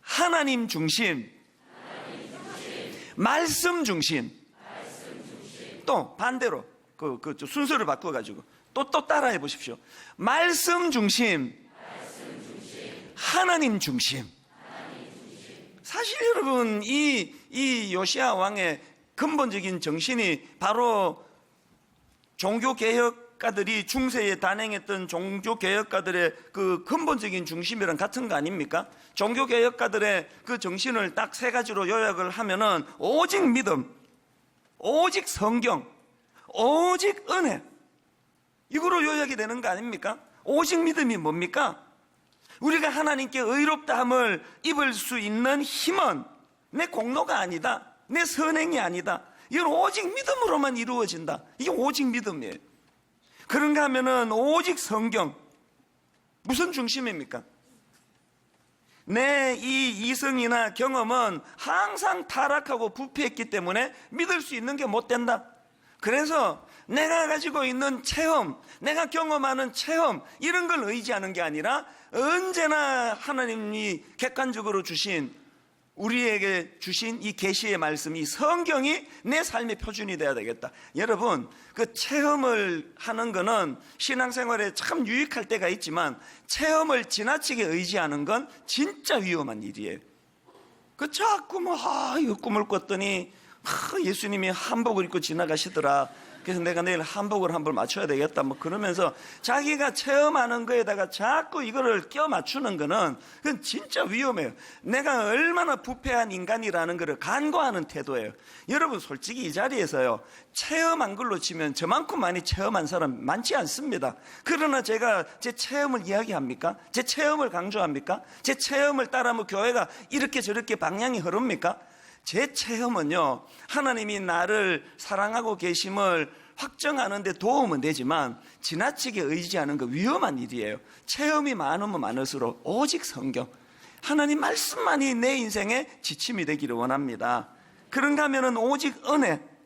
하나님 중심, 말씀 중심. 또 반대로 그 순서를 바꿔가지고 또 따라해 보십시오. 말씀 중심, 하나님 중심. 사실 여러분, 이 요시야 왕의 근본적인 정신이 바로 종교개혁가들이 중세에 단행했던 종교개혁가들의 그 근본적인 중심이랑 같은 거 아닙니까? 종교개혁가들의 그 정신을 딱 세 가지로 요약을 하면은 오직 믿음, 오직 성경, 오직 은혜, 이거로 요약이 되는 거 아닙니까? 오직 믿음이 뭡니까? 우리가 하나님께 의롭다함을 입을 수 있는 힘은 내 공로가 아니다, 내 선행이 아니다. 이건 오직 믿음으로만 이루어진다. 이게 오직 믿음이에요. 그런가 하면은 오직 성경, 무슨 중심입니까? 내 이 이성이나 경험은 항상 타락하고 부패했기 때문에 믿을 수 있는 게 못 된다. 그래서 내가 가지고 있는 체험, 내가 경험하는 체험, 이런 걸 의지하는 게 아니라 언제나 하나님이 객관적으로 주신 우리에게 주신 이 계시의 말씀이, 성경이 내 삶의 표준이 돼야 되겠다. 여러분, 그 체험을 하는 거는 신앙생활에 참 유익할 때가 있지만 체험을 지나치게 의지하는 건 진짜 위험한 일이에요. 그 자꾸 이거 꿈을 꿨더니 예수님이 한복을 입고 지나가시더라. 그래서 내가 내일 한복을 한번 맞춰야 되겠다. 그러면서 자기가 체험하는 거에다가 자꾸 이거를 껴 맞추는 거는 그건 진짜 위험해요. 내가 얼마나 부패한 인간이라는 것을 간과하는 태도예요. 여러분, 솔직히 이 자리에서요, 체험한 걸로 치면 저만큼 많이 체험한 사람 많지 않습니다. 그러나 제가 제 체험을 이야기합니까? 제 체험을 강조합니까? 제 체험을 따라 교회가 이렇게 저렇게 방향이 흐릅니까? 제 체험은요, 하나님이 나를 사랑하고 계심을 확정하는 데 도움은 되지만 지나치게 의지하는 거 위험한 일이에요. 체험이 많으면 많을수록 오직 성경, 하나님 말씀만이 내 인생의 지침이 되기를 원합니다. 그런가 하면은 오직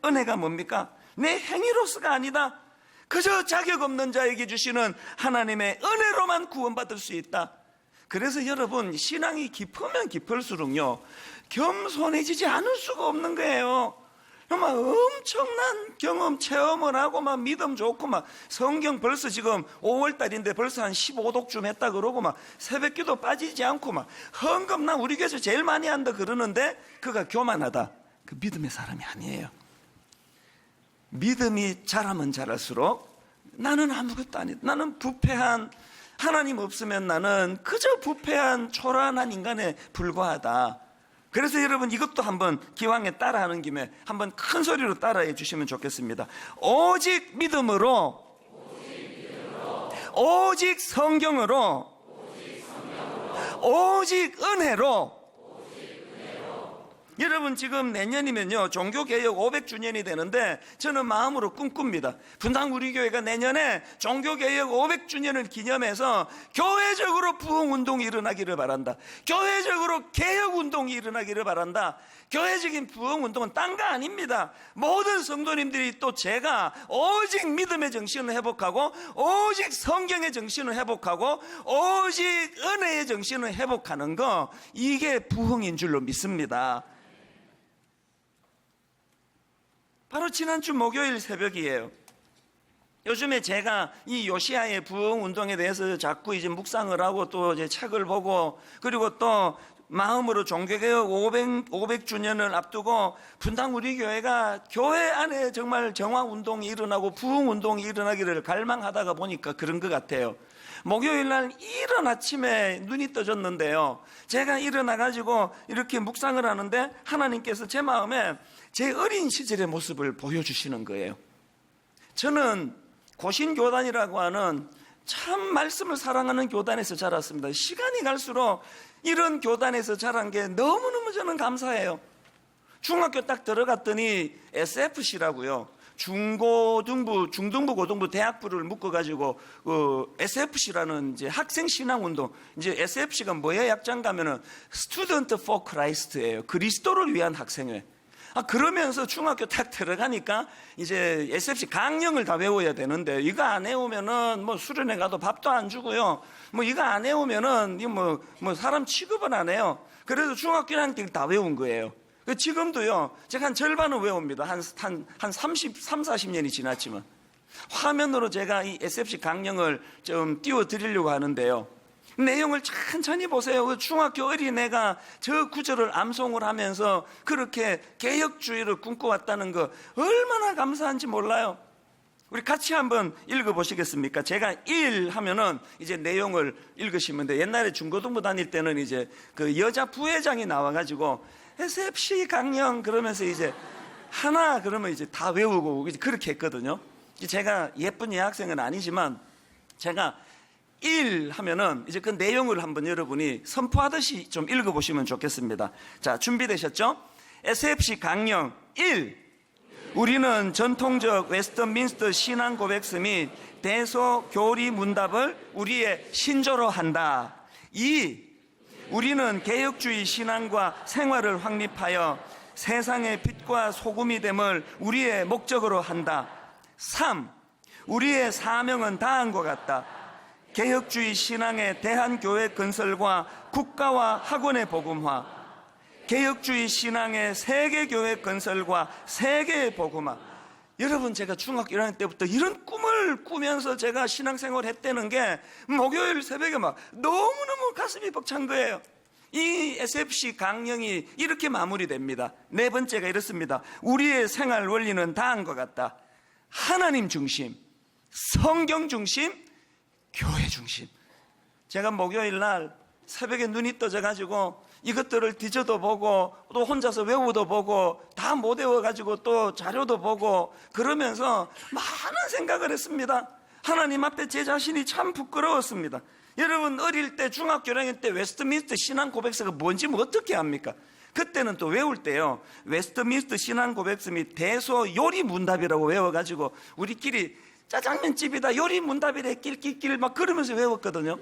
은혜가 뭡니까? 내 행위로서가 아니다. 그저 자격 없는 자에게 주시는 하나님의 은혜로만 구원받을 수 있다. 그래서 여러분, 신앙이 깊으면 깊을수록요, 겸손해지지 않을 수가 없는 거예요. 정말 엄청난 경험, 체험을 하고 믿음 좋고 성경 벌써 지금 5월달인데 벌써 한 15독쯤 했다 그러고 새벽기도 빠지지 않고 헌금 나 우리 교회에서 제일 많이 한다 그러는데 그가 교만하다. 그 믿음의 사람이 아니에요. 믿음이 자라면 자랄수록 나는 아무것도 아니다. 나는 부패한, 하나님 없으면 나는 그저 부패한 초라한 인간에 불과하다. 그래서 여러분, 이것도 한번 기왕에 따라하는 김에 한번 큰 소리로 따라해 주시면 좋겠습니다. 오직 믿음으로, 오직 성경으로, 오직 은혜로. 여러분, 지금 내년이면요, 종교개혁 500주년이 되는데 저는 마음으로 꿈꿉니다. 분당 우리 교회가 내년에 종교개혁 500주년을 기념해서 교회적으로 부흥운동이 일어나기를 바란다. 교회적으로 개혁운동이 일어나기를 바란다. 교회적인 부흥운동은 딴 거 아닙니다. 모든 성도님들이 또 제가 오직 믿음의 정신을 회복하고 오직 성경의 정신을 회복하고 오직 은혜의 정신을 회복하는 거, 이게 부흥인 줄로 믿습니다. 바로 지난주 목요일 새벽이에요. 요즘에 제가 이 요시야의 부흥 운동에 대해서 자꾸 이제 묵상을 하고 또 이제 책을 보고, 그리고 또 마음으로 종교개혁 500주년을 앞두고 분당 우리 교회가 교회 안에 정말 정화 운동이 일어나고 부흥 운동이 일어나기를 갈망하다가 보니까 그런 것 같아요. 목요일 날 이른 아침에 눈이 떠졌는데요, 제가 일어나가지고 이렇게 묵상을 하는데 하나님께서 제 마음에 제 어린 시절의 모습을 보여주시는 거예요. 저는 고신교단이라고 하는 참 말씀을 사랑하는 교단에서 자랐습니다. 시간이 갈수록 이런 교단에서 자란 게 너무너무 저는 감사해요. 중학교 딱 들어갔더니 SFC라고요. 중고등부, 중등부, 고등부, 대학부를 묶어가지고 SFC라는 이제 학생 신앙 운동. 이제 SFC가 뭐예요? 약장 가면은 Student for Christ예요. 그리스도를 위한 학생회. 그러면서 중학교 딱 들어가니까 이제 SFC 강령을 다 외워야 되는데, 이거 안 외우면은 수련회 가도 밥도 안 주고요. 이거 안 외우면은 사람 취급은 안 해요. 그래서 중학교 1학년 다 외운 거예요. 지금도요, 제가 한 절반은 외웁니다. 한 40년이 지났지만. 화면으로 제가 이 SFC 강령을 좀 띄워드리려고 하는데요. 내용을 천천히 보세요. 중학교 어린애가 저 구절을 암송을 하면서 그렇게 개혁주의를 꿈꿔왔다는 거 얼마나 감사한지 몰라요. 우리 같이 한번 읽어보시겠습니까? 제가 1 하면은 이제 내용을 읽으시면 돼요. 옛날에 중고등부 다닐 때는 이제 그 여자 부회장이 나와가지고 SFC 강령 그러면서 이제 하나 그러면 이제 다 외우고 그렇게 했거든요. 제가 예쁜 여학생은 아니지만 제가 1 하면은 이제 그 내용을 한번 여러분이 선포하듯이 좀 읽어보시면 좋겠습니다. 자, 준비되셨죠? SFC 강령 1. 우리는 전통적 웨스트민스터 신앙 고백서 및 대소 교리 문답을 우리의 신조로 한다. 2. 우리는 개혁주의 신앙과 생활을 확립하여 세상의 빛과 소금이 됨을 우리의 목적으로 한다. 3. 우리의 사명은 다음과 같다. 개혁주의 신앙의 대한교회 건설과 국가와 학원의 복음화, 개혁주의 신앙의 세계교회 건설과 세계의 복음화. 여러분, 제가 중학교 1학년 때부터 이런 꿈을 꾸면서 제가 신앙생활을 했다는 게 목요일 새벽에 막 너무너무 가슴이 벅찬 거예요. 이 SFC 강령이 이렇게 마무리됩니다. 네 번째가 이렇습니다. 우리의 생활 원리는 다음과 같다. 하나님 중심, 성경 중심, 교회 중심. 제가 목요일 날 새벽에 눈이 떠져가지고 이것들을 뒤져도 보고 또 혼자서 외우도 보고 다 못 외워가지고 또 자료도 보고 그러면서 많은 생각을 했습니다. 하나님 앞에 제 자신이 참 부끄러웠습니다. 여러분, 어릴 때 중학교 1학년 때 웨스트민스터 신앙 고백서가 뭔지 뭐 어떻게 합니까? 그때는 또 외울 때요, 웨스트민스터 신앙 고백서 및 대소 요리 문답이라고 외워가지고 우리끼리 짜장면집이다 요리 문답이래 낄낄낄 막 그러면서 외웠거든요.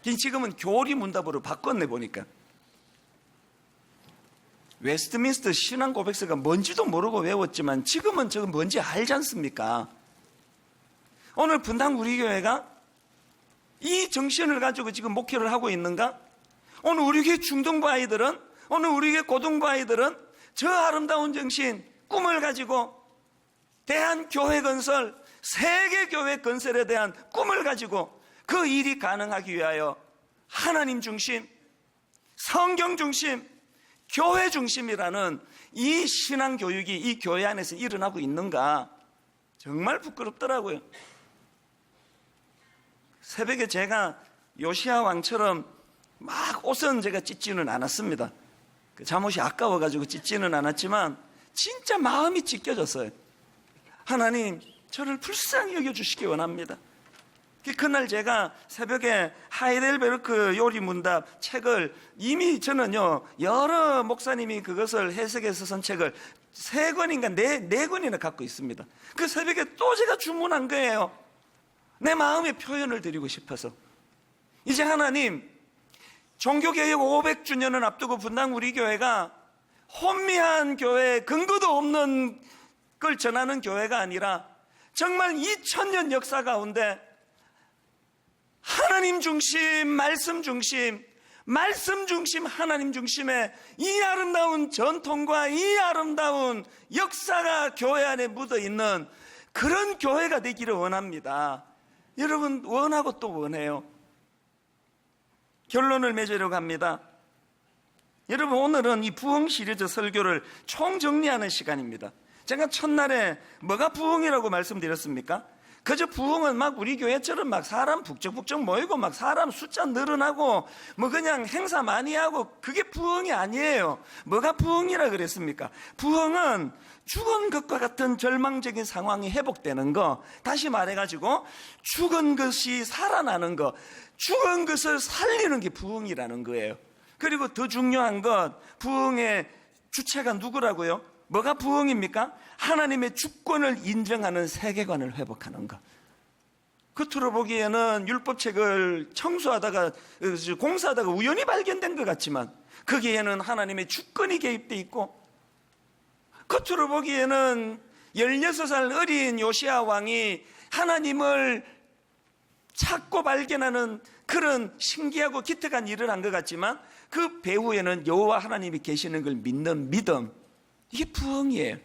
지금은 교리 문답으로 바꿨네 보니까. 웨스트민스터 신앙 고백서가 뭔지도 모르고 외웠지만 지금은 저거 뭔지 알지 않습니까? 오늘 분당 우리 교회가 이 정신을 가지고 지금 목회를 하고 있는가? 오늘 우리 교회 중등부 아이들은, 오늘 우리 교회 고등부 아이들은 저 아름다운 정신, 꿈을 가지고 대한교회 건설, 세계교회 건설에 대한 꿈을 가지고 그 일이 가능하기 위하여 하나님 중심, 성경 중심, 교회 중심이라는 이 신앙 교육이 이 교회 안에서 일어나고 있는가? 정말 부끄럽더라고요. 새벽에 제가 요시야 왕처럼 막 옷은 제가 찢지는 않았습니다. 그 잠옷이 아까워가지고 찢지는 않았지만 진짜 마음이 찢겨졌어요. 하나님, 저를 불쌍히 여겨주시기 원합니다. 그날 제가 새벽에 하이델베르크 요리 문답 책을 이미 저는요, 여러 목사님이 그것을 해석해서 쓴 책을 3권인가 4권이나 갖고 있습니다. 그 새벽에 또 제가 주문한 거예요. 내 마음의 표현을 드리고 싶어서. 이제 하나님, 종교개혁 500주년을 앞두고 분당 우리 교회가 혼미한 교회, 근거도 없는 걸 전하는 교회가 아니라 정말 2000년 역사 가운데 하나님 중심, 말씀 중심, 말씀 중심, 하나님 중심의 이 아름다운 전통과 이 아름다운 역사가 교회 안에 묻어있는 그런 교회가 되기를 원합니다. 여러분, 원하고 또 원해요. 결론을 맺으려고 합니다. 여러분, 오늘은 이 부흥 시리즈 설교를 총정리하는 시간입니다. 제가 첫날에 뭐가 부흥이라고 말씀드렸습니까? 그저 부흥은 막 우리 교회처럼 막 사람 북적북적 모이고 막 사람 숫자 늘어나고 뭐 그냥 행사 많이 하고 그게 부흥이 아니에요. 뭐가 부흥이라 그랬습니까? 부흥은 죽은 것과 같은 절망적인 상황이 회복되는 거, 다시 말해가지고 죽은 것이 살아나는 거, 죽은 것을 살리는 게 부흥이라는 거예요. 그리고 더 중요한 것, 부흥의 주체가 누구라고요? 뭐가 부흥입니까? 하나님의 주권을 인정하는 세계관을 회복하는 것. 겉으로 보기에는 율법책을 청소하다가 공사하다가 우연히 발견된 것 같지만 거기에는 하나님의 주권이 개입되어 있고, 겉으로 보기에는 16살 어린 요시야 왕이 하나님을 찾고 발견하는 그런 신기하고 기특한 일을 한 것 같지만 그 배후에는 여호와 하나님이 계시는 걸 믿는 믿음, 이게 부흥이에요.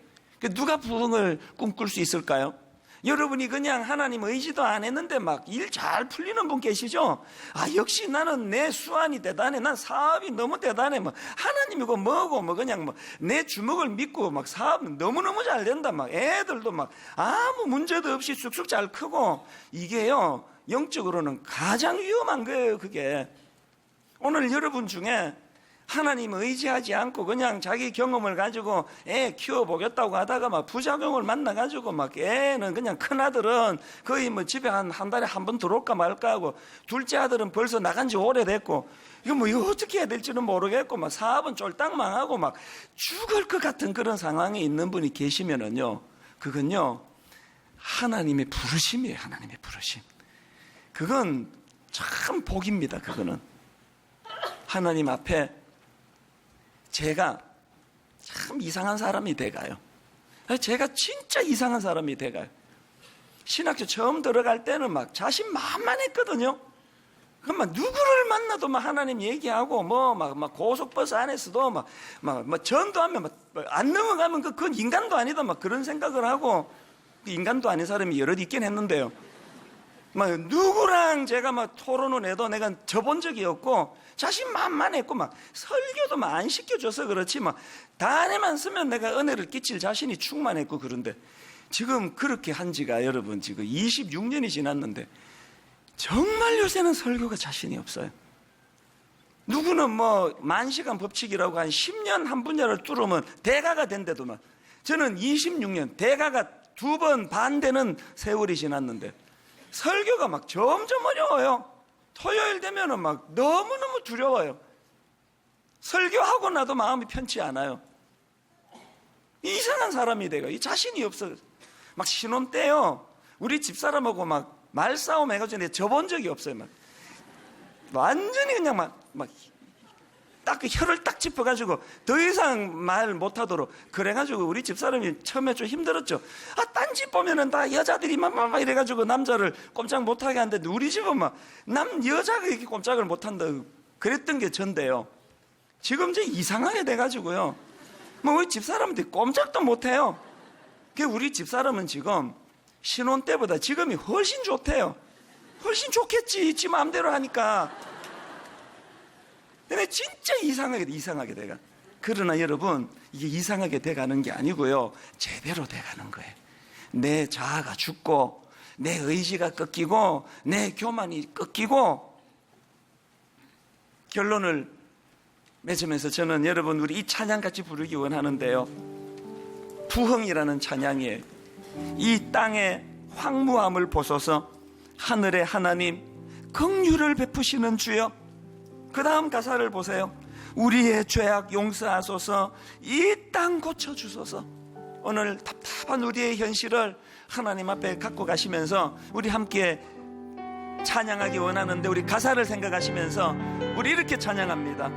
누가 부흥을 꿈꿀 수 있을까요? 여러분이 그냥 하나님 의지도 안 했는데 막 일 잘 풀리는 분 계시죠? 아, 역시 나는 내 수완이 대단해. 난 사업이 너무 대단해. 뭐 하나님이고 뭐고 뭐 그냥 뭐 내 주먹을 믿고 막 사업 너무너무 잘 된다. 막 애들도 막 아무 문제도 없이 쑥쑥 잘 크고, 이게요, 영적으로는 가장 위험한 거예요, 그게. 오늘 여러분 중에 하나님 의지하지 않고 그냥 자기 경험을 가지고 애 키워보겠다고 하다가 막 부작용을 만나가지고 막 애는 그냥 큰아들은 거의 뭐 집에 한 달에 한 번 들어올까 말까 하고, 둘째 아들은 벌써 나간 지 오래됐고, 이거 어떻게 해야 될지는 모르겠고, 막 사업은 쫄딱 망하고 막 죽을 것 같은 그런 상황에 있는 분이 계시면은요, 그건요, 하나님의 부르심이에요. 하나님의 부르심. 그건 참 복입니다. 그거는 하나님 앞에 제가 참 이상한 사람이 돼가요. 제가 진짜 이상한 사람이 돼가요. 신학교 처음 들어갈 때는 막 자신만만했거든요. 그럼 누구를 만나도 하나님 얘기하고 막 고속버스 안에서도 막 전도하면 안 넘어가면 그건 인간도 아니다 막 그런 생각을 하고, 인간도 아닌 사람이 여럿 있긴 했는데요. 누구랑 제가 토론을 해도 내가 져본 적이 없고 자신만만했고 설교도 안 시켜줘서 그렇지 단에만 쓰면 내가 은혜를 끼칠 자신이 충만했고. 그런데 지금 그렇게 한 지가 여러분 지금 26년이 지났는데 정말 요새는 설교가 자신이 없어요. 누구는 10,000시간 법칙이라고 한 10년 한 분야를 뚫으면 대가가 된대도 저는 26년 대가가 2번 반 되는 세월이 지났는데 설교가 점점 어려워요. 토요일 되면은 너무너무 두려워요. 설교하고 나도 마음이 편치 않아요. 이상한 사람이 돼요. 이 자신이 없어요. 신혼 때요, 우리 집사람하고 말싸움 해가지고 내가 져본 적이 없어요. 완전히 그냥 딱 그 혀를 딱 짚어가지고 더 이상 말 못하도록 그래가지고 우리 집사람이 처음에 좀 힘들었죠. 딴 집 보면은 다 여자들이 막 이래가지고 남자를 꼼짝 못하게 하는데 우리 집은 여자가 이렇게 꼼짝을 못한다 그랬던 게 전데요. 지금 이제 이상하게 돼가지고요, 우리 집사람한테 꼼짝도 못해요. 우리 집사람은 지금 신혼 때보다 지금이 훨씬 좋대요. 훨씬 좋겠지, 지 마음대로 하니까. 근데 진짜 이상하게 돼가. 그러나 여러분, 이게 이상하게 돼가는 게 아니고요, 제대로 돼가는 거예요. 내 자아가 죽고 내 의지가 꺾이고 내 교만이 꺾이고. 결론을 맺으면서 저는 여러분 우리 이 찬양 같이 부르기 원하는데요, 부흥이라는 찬양이에요. 이 땅의 황무함을 보소서 하늘의 하나님 긍휼을 베푸시는 주여. 그 다음 가사를 보세요. 우리의 죄악 용서하소서 이 땅 고쳐주소서. 오늘 답답한 우리의 현실을 하나님 앞에 갖고 가시면서 우리 함께 찬양하기 원하는데, 우리 가사를 생각하시면서 우리 이렇게 찬양합니다.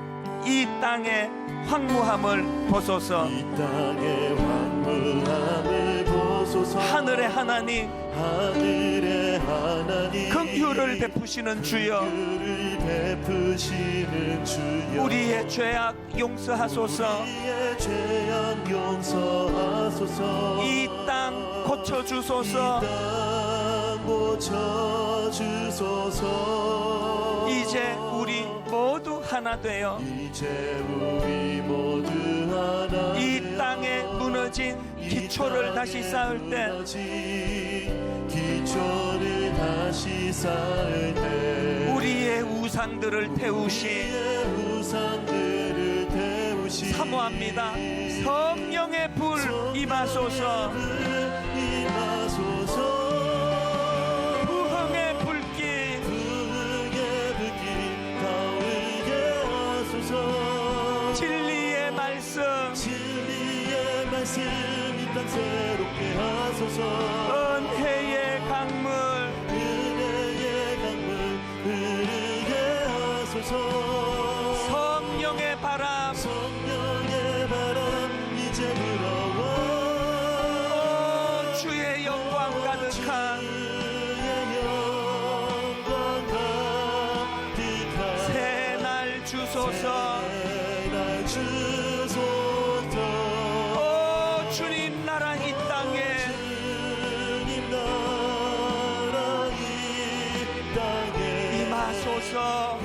이 땅의 황무함을 보소서. 이 땅의 황무함을 보소서. 하늘의 하나님 하늘의 하나님 긍휼을 베푸시는 주여. 긍휼을 베푸시는 주여. 우리의 죄악 용서하소서. 우리의 죄악 용서하소서. 이 땅 고쳐주소서. 이 땅 고쳐주소서. 이제 우리 모두 하나 되어 이제 우리 모두 하나 이 땅에 무너진 기초를 다시 쌓을 때, 기초를 다시 쌓을 때 우리의 우상들을 태우시. 우리의 우상들을 태우시. 사모합니다. 성령의 불 임하소서. 임하소서. 부흥의 불길 부흥의 불길 타오르게 하소서. 진리의 말씀 진리의 말씀 이 땅 새롭게 하소서. 은혜의 강물 은혜의 강물 흐르게 하소서. 성령의 바람 성령의 바람 이제 불어와. 오, 주의 영광 가득한 주의 영광 가득한 새날 주소서. 새날 주소서. 오, 주님 나라 이 땅에 주님 나라 이 땅에 임하소서.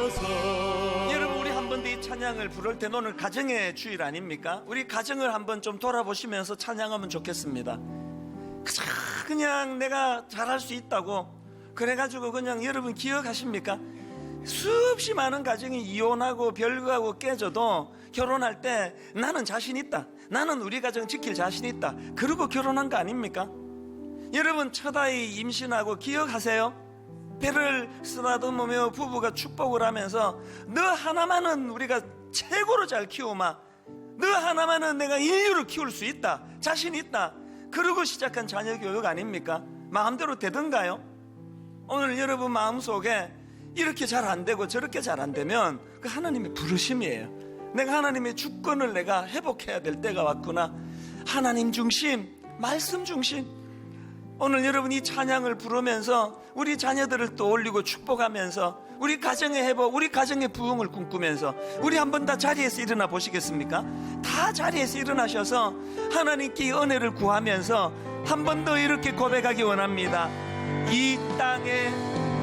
임하소서. 여러분, 우리 한 번 더 이 찬양을 부를 때 오늘 가정의 주일 아닙니까? 우리 가정을 한번 좀 돌아보시면서 찬양하면 좋겠습니다. 그냥 내가 잘할 수 있다고 그래가지고 그냥 여러분 기억하십니까? 수없이 많은 가정이 이혼하고 별거하고 깨져도 결혼할 때 나는 자신 있다, 나는 우리 가정 지킬 자신 있다, 그러고 결혼한 거 아닙니까? 여러분, 첫 아이 임신하고 기억하세요? 배를 쓰다듬으며 부부가 축복을 하면서 너 하나만은 우리가 최고로 잘 키우마, 너 하나만은 내가 인류를 키울 수 있다, 자신 있다, 그러고 시작한 자녀 교육 아닙니까? 마음대로 되던가요? 오늘 여러분 마음속에 이렇게 잘 안 되고 저렇게 잘 안 되면 그 하나님의 부르심이에요. 내가 하나님의 주권을 내가 회복해야 될 때가 왔구나. 하나님 중심, 말씀 중심. 오늘 여러분이 찬양을 부르면서 우리 자녀들을 또 올리고 축복하면서 우리 가정의 회복, 우리 가정의 부흥을 꿈꾸면서 우리 한번 다 자리에서 일어나 보시겠습니까? 다 자리에서 일어나셔서 하나님께 이 은혜를 구하면서 한 번 더 이렇게 고백하기 원합니다. 이 땅의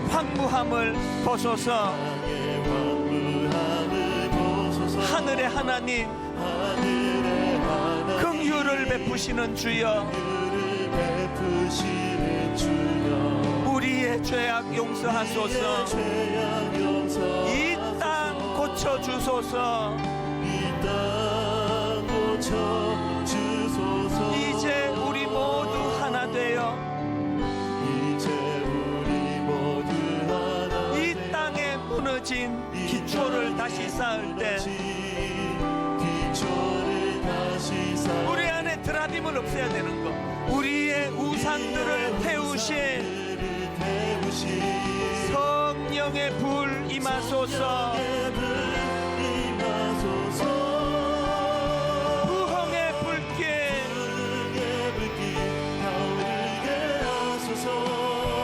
황무함을 보소서. 하늘의 하나님, 긍휼을 베푸시는 주여, 우리의 죄악 용서하소서. 이 땅 고쳐주소서. 이제 우리 모두 하나 되어 이 땅에 무너진 기초를 다시 쌓을 때 우리 안에 드라빔을 없애야 되는 것, 우리의 우상들을 태우신 성령의 불 임하소서. 부흥의 불길,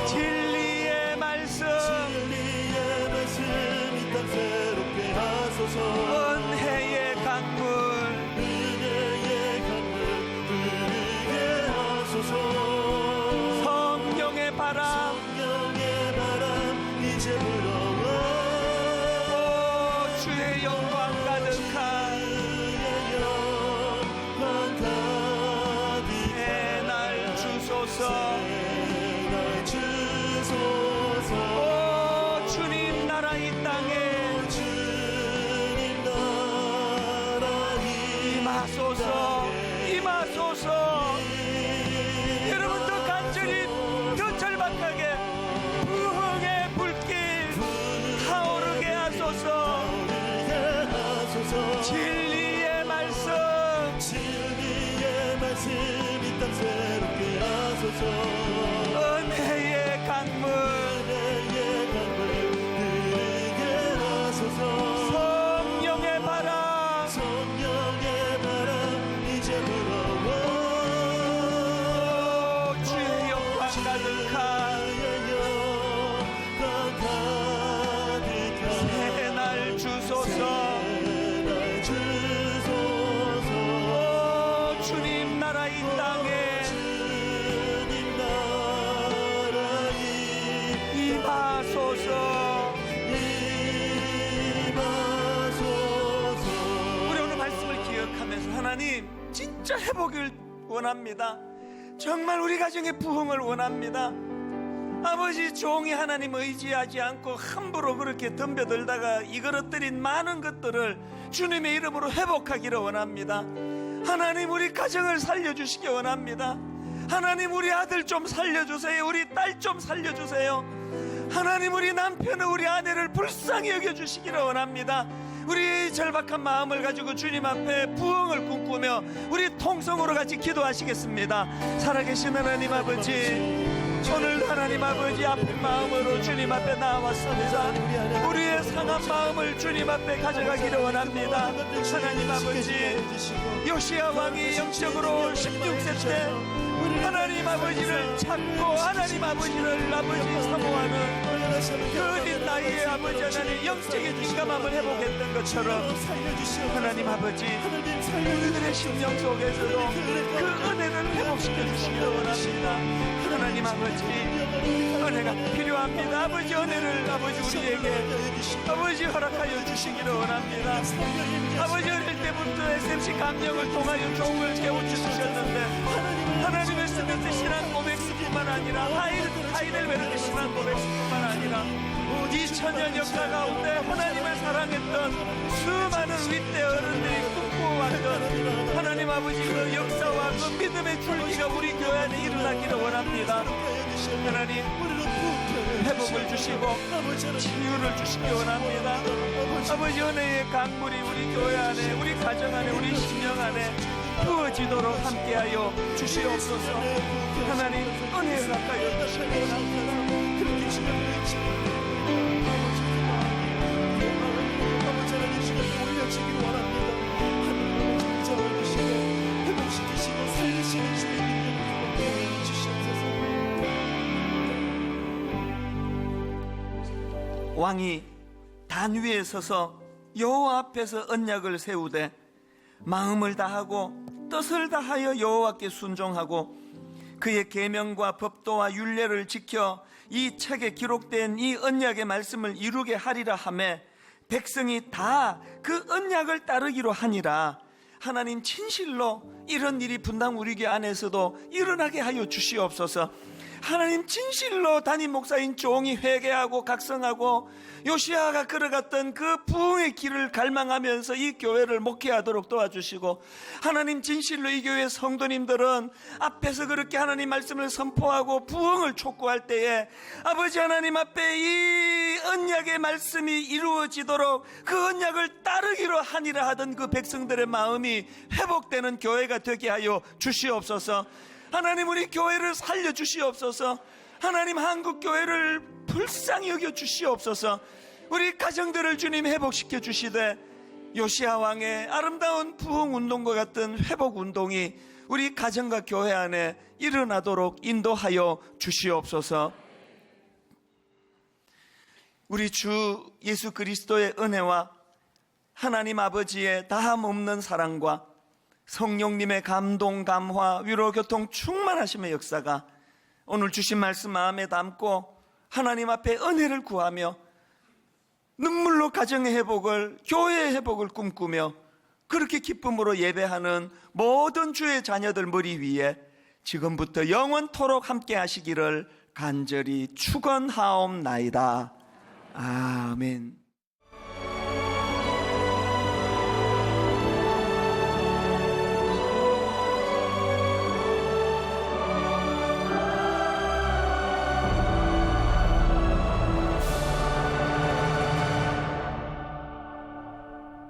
진리의 말씀, 은혜의 강물, 성령의 바람, 이제 불어와. 오 주의 영광 가득한 해날 주소서. 오 주님 나라 이 땅에 임하소서, 임하소서. 여러분 더 간절히, 더 절박하게 부흥의 불길 타오르게 하소서. 진리의 말씀, 이 땅 새롭게 하소서. 은혜의 강물, 흐르게 하소서. 성령의 바람, 성령의 바람 이제 불어와. 오 주의 영광 가득한 새날 주소서. 오 주님 나라 이 땅에 임하소서. 우리 오늘 말씀을 기억하면서 하나님 진짜 회복을 원합니다. 정말 우리 가정의 부흥을 원합니다. 아버지, 종이 하나님 의지하지 않고 함부로 그렇게 덤벼들다가 이거릇들인 많은 것들을 주님의 이름으로 회복하기를 원합니다. 하나님, 우리 가정을 살려주시기 원합니다. 하나님, 우리 아들 좀 살려주세요. 우리 딸 좀 살려주세요. 하나님, 우리 남편은 우리 아내를 불쌍히 여겨주시기를 원합니다. 우리 절박한 마음을 가지고 주님 앞에 부흥을 꿈꾸며 우리 통성으로 같이 기도하시겠습니다. 살아계신 하나님 아버지, 오늘 하나님 아버지 아픈 마음으로 주님 앞에 나왔습니다. 우리의 상한 마음을 주님 앞에 가져가기를 원합니다. 하나님 아버지, 요시야 왕이 영적으로 16세 때 하나님 아버지를 찾고 하나님 아버지를 아버지 사모하는 그 어린 나이에 아버지 하나님 영적인 민감함을 회복했던 것처럼 하나님 아버지, 우리들의 심령 속에서도 그 은혜를 회복시켜 주시기를 원합니다. 하나님 아버지, 은혜가 필요합니다. 아버지, 은혜를 아버지 우리에게 아버지 허락하여 주시기를 원합니다. 아버지, 어릴 때부터 SMC 강령을 통하여 종을 깨우쳐 주셨는데 하나님을 쓰면서 신앙 고백뿐만 아니라 하이델베르트 신앙 고백뿐만 아니라 2000년 역사 가운데 하나님을 사랑했던 수많은 윗대 어른들이 꿈꾸어왔던 하나님 아버지 그 역사와 그 믿음의 줄기가 우리 교회 안에 일어나기를 원합니다. 하나님, 회복을 주시고 치유를 주시기 원합니다. 아버지, 은혜의 강물이 우리 교회 안에, 우리 가정 안에, 우리 심령 안에 부어지도록 함께하여 주시옵소서. 하나님, 은혜를 가까이 주시기 원합니다. 올려주기를 원합니다. 하나님의 정정을 주시고 회복시키시고 살리시는 주님이 되게 주시옵소서. 왕이 단 위에 서서 여호와 앞에서 언약을 세우되 마음을 다하고 뜻을 다하여 여호와께 순종하고 그의 계명과 법도와 율례를 지켜 이 책에 기록된 이 언약의 말씀을 이루게 하리라 하며 백성이 다 그 언약을 따르기로 하니라. 하나님 진실로 이런 일이 분당 우리 교회 안에서도 일어나게 하여 주시옵소서. 하나님 진실로 담임 목사인 종이 회개하고 각성하고 요시아가 걸어갔던 그 부흥의 길을 갈망하면서 이 교회를 목회하도록 도와주시고, 하나님 진실로 이 교회 성도님들은 앞에서 그렇게 하나님 말씀을 선포하고 부흥을 촉구할 때에 아버지 하나님 앞에 이 언약의 말씀이 이루어지도록 그 언약을 따르기로 하니라 하던 그 백성들의 마음이 회복되는 교회가 되게 하여 주시옵소서. 하나님 우리 교회를 살려주시옵소서. 하나님 한국 교회를 불쌍히 여겨 주시옵소서. 우리 가정들을 주님 회복시켜 주시되 요시아 왕의 아름다운 부흥 운동과 같은 회복 운동이 우리 가정과 교회 안에 일어나도록 인도하여 주시옵소서. 우리 주 예수 그리스도의 은혜와 하나님 아버지의 다함 없는 사랑과 성령님의 감동, 감화, 위로, 교통, 충만하심의 역사가 오늘 주신 말씀 마음에 담고 하나님 앞에 은혜를 구하며 눈물로 가정의 회복을, 교회의 회복을 꿈꾸며 그렇게 기쁨으로 예배하는 모든 주의 자녀들 머리 위에 지금부터 영원토록 함께 하시기를 간절히 축원하옵나이다. 아멘.